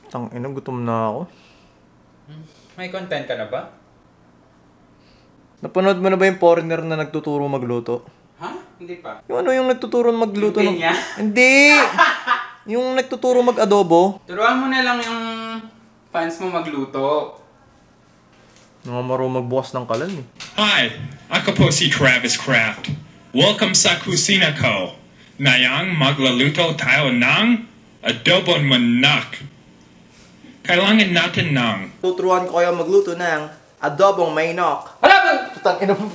Tangina, gutom na ako. May content ka na ba? Napanood mo na ba yung foreigner na nagtuturo magluto? Ha? Hindi pa. Yung ano yung nagtuturo magluto Hindi niya? Hindi! Yung nagtuturo mag-adobo. Turuan mo na lang yung fans mo magluto. Namamaro magbukas ng kalan eh. Hi, ako po si Travis Craft. Welcome sa kusina ko. Ngayong magluluto tayo ng adobong manok. Kailangan natin ng... Tuturuan ko kayo magluto ng adobong manok. Hala ba? Tutang ina mo.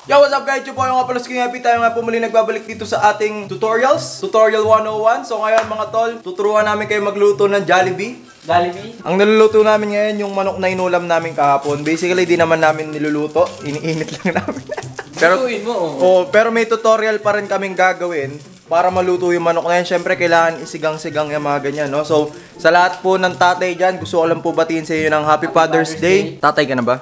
Yo, what's up guys? Yung po yung nga pala King Happy. Tayo nga po muli nagbabalik dito sa ating tutorials. Tutorial 101. So ngayon mga tol, tuturuan namin kayo magluto ng Jollibee. Jollibee? Ang niluluto namin ngayon yung manok na inulam namin kahapon. Basically, di naman namin niluluto. Iniinit lang namin. Pero may tutorial pa rin kaming gagawin para maluto yung manok na yan. Siyempre, kailangan isigang-sigang yung mga ganyan, no? So, sa lahat po ng tatay dyan, gusto ko lang po batiin sa inyo ng Happy Father's Day. Tatay ka na ba?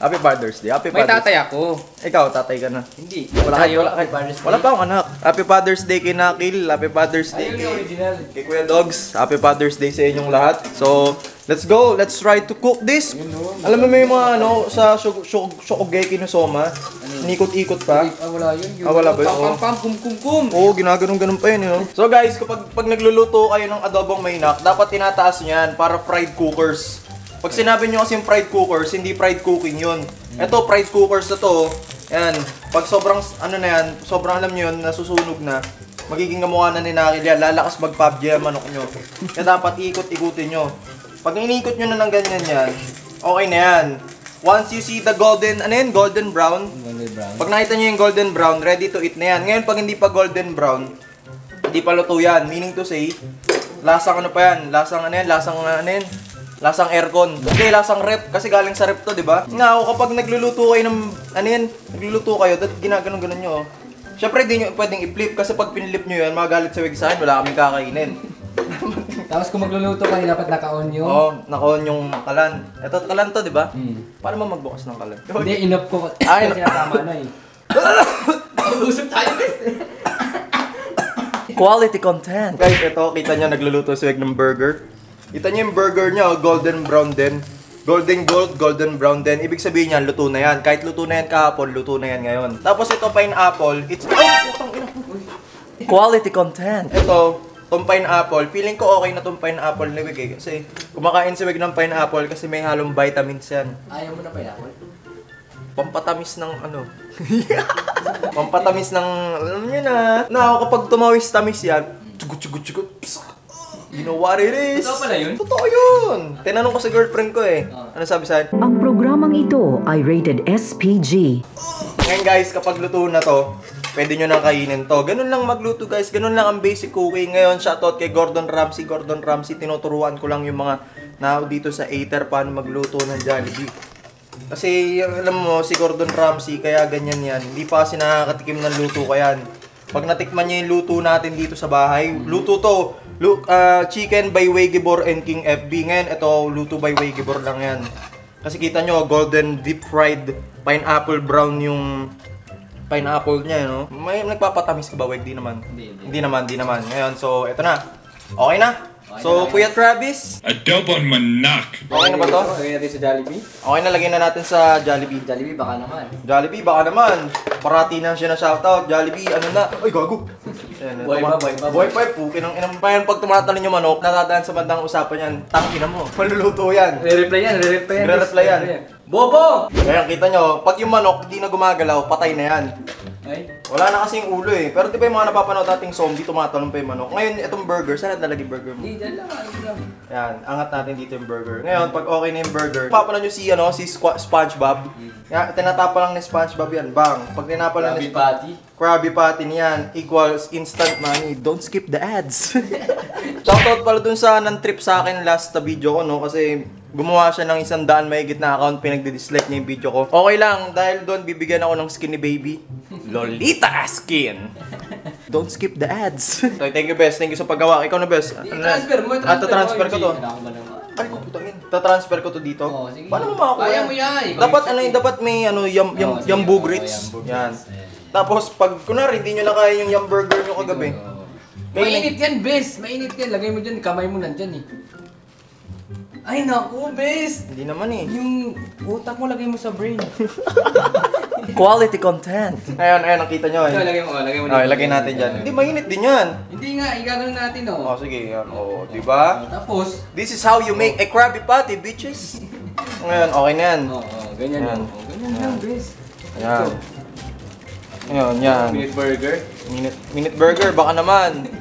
Happy Father's Day. Happy May Father's tatay ako. Ikaw, tatay ka na. Hindi. Wala pa akong anak. Happy Father's Day kay Nakil. Happy Father's Day Ayun yung original. kay Kuya Dogs. Happy Father's Day sa inyong lahat. So, let's go. Let's try to cook this. Alam mo may mga ano sa Shokugeki no Soma. Inikot-ikot pa. Wala yun. Wala ba yun? Pam pam kum kum kum. Oo, ginaganon-ganon pa yun, no? So guys, pag nagluluto kayo ng adobong mainak, dapat tinataas nyo yan para fried cookers. Pag sinabi nyo kasing fried cookers, hindi fried cooking yun. Ito, fried cookers na to. Yan. Pag sobrang, ano na yan, sobrang alam nyo yun, nasusunog na, magiging kamukha na ni Nakil yan. Lalakas mag-PUBG ang manok nyo. Kaya dapat ikot-ikutin nyo. Pag inikot nyo na ng ganyan yan, okay na yan. Once you see the golden, ano yan? Golden brown. Pag nakita nyo yung golden brown, ready to eat na yan. Ngayon, pag hindi pa golden brown, hindi pa luto yan. Meaning to say, lasang ano pa yan? Lasang ano yan? Lasang ano yan? Lasang aircon. Hindi, lasang rep. Kasi galing sa rep to, di ba? Nga ako, kapag nagluluto kayo ng, ano yan? Nagluluto kayo, ginaganon-ganon nyo. Siyempre, di nyo pwedeng i-flip. Kasi pag pinlip nyo yan, magalit sa wig sa akin, wala kaming kakainin. Tapos kung magluluto kayo, dapat naka-on yung... Oo, naka-on yung kalan. Ito, kalan to, di ba? Paano mo magbukas ng kalan? Hindi, inop ko. Ay, Kasi tama na eh. Usap tayo guys. Quality content. Guys, ito, kita nyo, nagluluto si Weg ng burger. Kita nyo yung burger nyo, golden brown din. Golden gold, golden brown din. Ibig sabihin yan, luto na yan. Kahit luto na yan kahapon, luto na yan ngayon. Tapos ito, pineapple. It's... Quality content. Ito, itong pineapple. Feeling ko okay na itong pineapple ni Weg eh. Kasi kumakain si Weg ng pineapple kasi may halong vitamins yan. Ayaw mo na pineapple? Pampatamis ng ano. Pampatamis ng, alam nyo na. Na kapag tumawis-tamis yan, tsugut-tsugut-tsugut. You know what it is? Totoo pala yun? Totoo yun! Tinanong ko sa girlfriend ko eh. Ano sabi sa akin? Ang programang ito ay rated SPG. Ngayon guys, kapag luto na to, pwede nyo nang kainin to. Ganun lang magluto guys. Ganun lang ang basic cooking. Ngayon, shoutout kay Gordon Ramsay. Gordon Ramsay, tinuturuan ko lang yung mga nao dito sa Aether paano magluto ng Jollibee. Kasi, alam mo, si Gordon Ramsay, kaya ganyan yan. Hindi pa kasi nakakatikim ng luto ko yan. Pag natikman niya yung luto natin dito sa bahay, luto to. Chicken by Wegibor and King FB. Ngayon, ito, luto by Wegibor lang yan. Kasi kita nyo, golden deep fried pineapple brown yung pineapple niya, no? May nagpapatamis ka ba, Weg? Di naman. Hindi naman. Ngayon, so, ito na. Okay na? So, Kuya Travis. Adobong manok. Okay na ba to? Lagyan natin sa Jollibee. Okay na, lagyan na natin sa Jollibee. Jollibee, baka naman. Jollibee, baka naman. Parati na siya na shoutout. Jollibee, ano na? Ay, gago. Buhay pa. Buhay pa, pukin ng inang. Ngayon, pag tumatalon yung manok, natadaan sa bandang usapan yan. Tangina mo. Maluluto yan. Re-reply yan. Re-reply yan. Bobo! Ngayon, kita nyo, pag yung manok hindi na gumagalaw, patay na yan. Ay. Wala na kasi yung ulo eh. Pero di ba yung mga napapanood ating zombie, tumatalon pa yung manok. Ngayon, itong burger, saan natin lalagay burger mo? Hindi, dyan lang. Yan, angat natin dito yung burger. Ngayon, pag okay na yung burger, papanood nyo si, si SpongeBob. Yan, tinatapa lang ni SpongeBob yan, bang. Pag tinapa lang ni Krabby Patty niyan equals instant money. Don't skip the ads. Shoutout pala dun sa nan-trip sa akin last video ko, no? Kasi gumawa siya ng 100 mahigit na account, pinagdi-dislike niya yung video ko. Okay lang, dahil doon bibigyan ako ng skinny baby. Lolita Skin! Don't skip the ads. So, thank you, Bes. Thank you sa paggawa. Ikaw na, Bes. Transfer mo. Transfer ko to. Ay, ko putangin. Tatransfer ko to dito. Paano mo makakuha? Kaya mo yan. Dapat ano, dapat may ano, yambu grits. Yan. Tapos pag kunwari hindi nyo na kaya yung yum burger nyo kagabi. Mainit yan, bes. Mainit yan. Lagay mo dyan, kamay mo nandyan eh. Ay naku, bes. Hindi naman eh. Yung utak mo lagay mo sa brain. Quality content. Ayun, nakita nyo eh. Ito, lagay mo Okay, dito. lagay natin dyan. Hindi, mainit din yan. Hindi nga, igagano natin Oh, sige, yan. Oh, di ba? Tapos, This is how you make a Krabby Patty, bitches. Ngayon, okay na yan. ganyan Yan. lang. Ganyan lang, bes. Ayan. Ayun, yan. Minute burger. Minute burger, baka naman.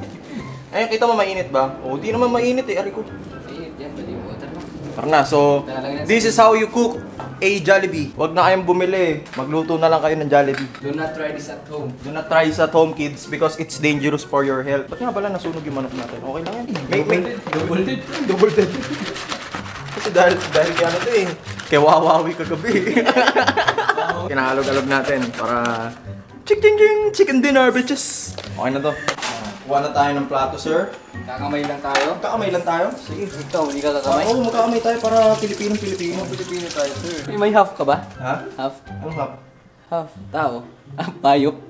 Ayun, kita mo mainit ba? Oh, di naman mainit eh, ari ko. Mainit yan, bali mo. Tara na. Tara na, so, this is how you cook a Jollibee. Huwag na kayong bumili. Magluto na lang kayo ng Jollibee. Do not try this at home. Do not try this at home, kids, because it's dangerous for your health. Ba't nga pala nasunog yung manok natin? Okay lang yan. Double dead. Double dead. Kasi dahil kaya ano to eh. Kaya wawawi kagabi. Kinahalog-alog natin para chicken dinner, bitches. Okay na to. Kuha na tayo ng plato, sir. Kakamay lang tayo. Kakamay lang tayo. Sige. Ikaw, hindi ka kakamay? Oo, magkakamay tayo para Pilipino. Pilipino tayo, sir. May half ka ba? Ha? Half? Anong hap? Half. Tao. Bayop.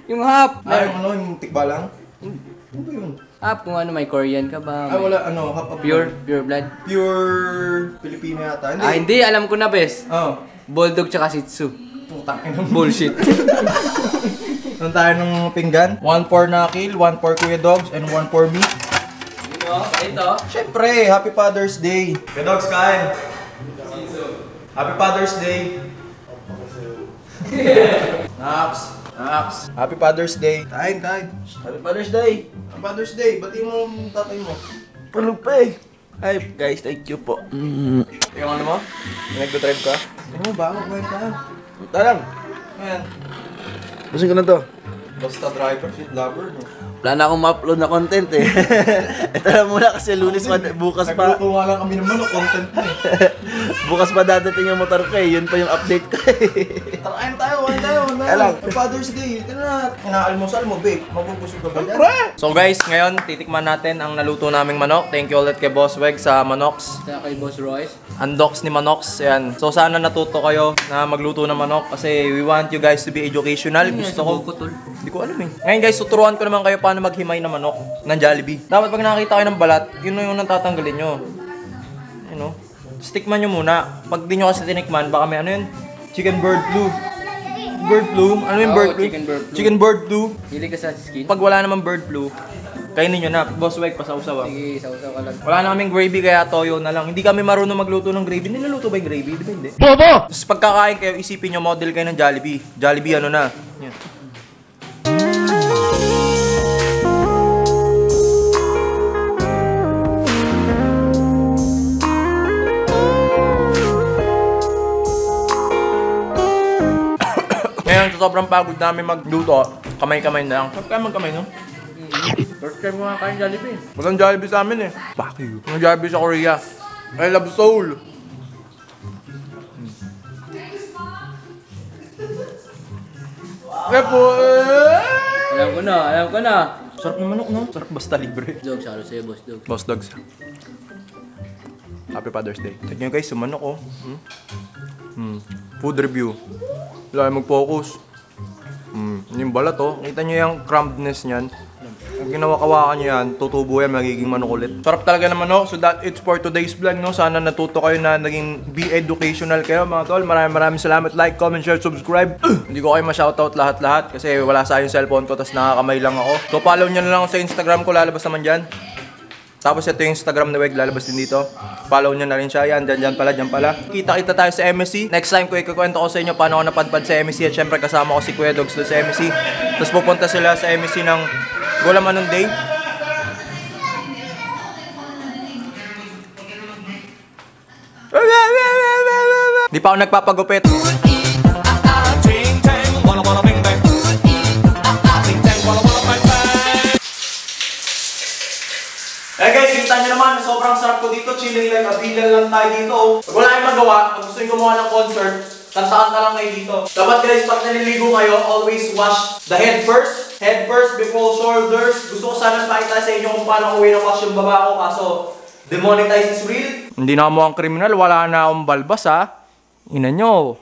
Yung half. Yung tikba lang? Ano ba yun? Half kung ano, may Korean ka ba? Ay, wala, hap of Pure blood. Pure Pilipino yata. Hindi. Hindi, alam ko na, bes. Oh. Bulldog tsaka Shih Tzu. Putang ina mo. Bullshit. Doon tayo ng pinggan. 1 for Nakil, 1 for Kuya Dogs, and 1 for me. Ito. Siyempre, Happy Father's Day. Kuya Dogs, kain. Happy Father's Day. Nax. Happy Father's Day. Kain. Happy Father's Day. Happy Father's Day. Batiin mo ang tatay mo. Tulog pa eh. Ay, guys, thank you po. Yung ano mo? Yung nagdo-drive ka? Ano mo ba? Kumain tayo. Talang, Ayan. busing ko na to. Basta driver, shit lover, no? Wala na akong ma-upload na content eh. Ito na muna kasi lunes pa, bukas pa. Nagluto nga lang kami ng manok, content mo eh. Bukas pa dadating yung motor ko eh. Yun pa yung update ko eh. Kain tayo. Alam. Father's Day. Ito na. Inaalmusal mo, babe. Mabubusog ka ba dyan? So guys, ngayon titikman natin ang naluto naming manok. Thank you ulit kay Boss Weg sa Manox. Tsaka kay Boss Royce. Undox ni Manox. Ayan. So sana natuto kayo na magluto ng manok kasi we want you guys to be educational. Gusto ko. Hindi ko alam eh. Ngayon guys, tuturuan ko naman kayo paano maghimay ng manok ng Jollibee. Dapat pag nakakita kayo ng balat, yun yung natatanggalin nyo. You know? Stickman nyo muna. Pag di nyo kasi tinikman, baka may ano yun? Chicken bird flu. Bird flu? Ano yung bird flu? chicken bird flu. Chicken bird flu. Hili ka sa skin. Pag wala namang bird flu, kainin nyo na. Boss Weg, pasawsaw. Sige, sausaw ka lang. Wala na kaming gravy kaya toyo na lang. Hindi kami marunong magluto ng gravy. Niluluto ba yung gravy? Di ba hindi? Bobo! Tapos pagkakain kayo, isipin nyo model kayo ng Jollibee. Jollibee ano na. Yan. Ngayon, sa sobrang pagod namin magluto, kamay-kamay na lang. Saan kayo magkamay, no? First time mo nga kain Jollibee. Walang Jollibee sa amin eh. Fuck you. Walang Jollibee sa Korea. I love Seoul. Repo! Alam ko na. Sarap ng manok, no? Sarap basta libre. Dog, salo sa'yo, Boss Dog. Boss Dogs. Happy Father's Day. Tignan nyo guys, yung manok oh. Food review. Wala mag-focus. Yung balat oh. Kita nyo yung crumbness niyan. Pag ginawa-kawakan nyo yan, tutubo yan, magiging manok ulit. Sarap talaga ng manok. So that it's for today's vlog, no? Sana natuto kayo na naging be educational kayo mga tol. Maraming salamat. Like, comment, share, subscribe. Hindi ko kayo ma-shoutout lahat-lahat kasi wala sa yung cellphone ko tapos nakakamay lang ako. So follow nyo na lang ako sa Instagram ko, lalabas naman dyan. Tapos ito yung Instagram ni Weg, lalabas din dito. Follow nyo na rin siya. Yan, dyan pala. Kita-kita tayo sa MSC. Next time ko ikukwento ko sa inyo paano ako napadpad sa MSC. At syempre kasama ko si Kuya Dogs sa MSC. Tapos pupunta sila sa MSC ng Gulaman Day. Di pa ako nagpapagupit. Eh guys, kita nyo naman, sobrang sarap ko dito, chilling like a vegan lang tayo dito. Pag wala kayong magawa, pag gusto nyo gumawa ng concert, kanta-kanta lang kayo dito. Dapat guys, pag naliligo kayo, always wash the head first. Head first before shoulders. Gusto ko sana pakita sa inyo kung paano uwi ng wash yung baba ko, kaso demonetize is real. Hindi na ako mukhang kriminal, wala na akong balbas ha. Ina nyo.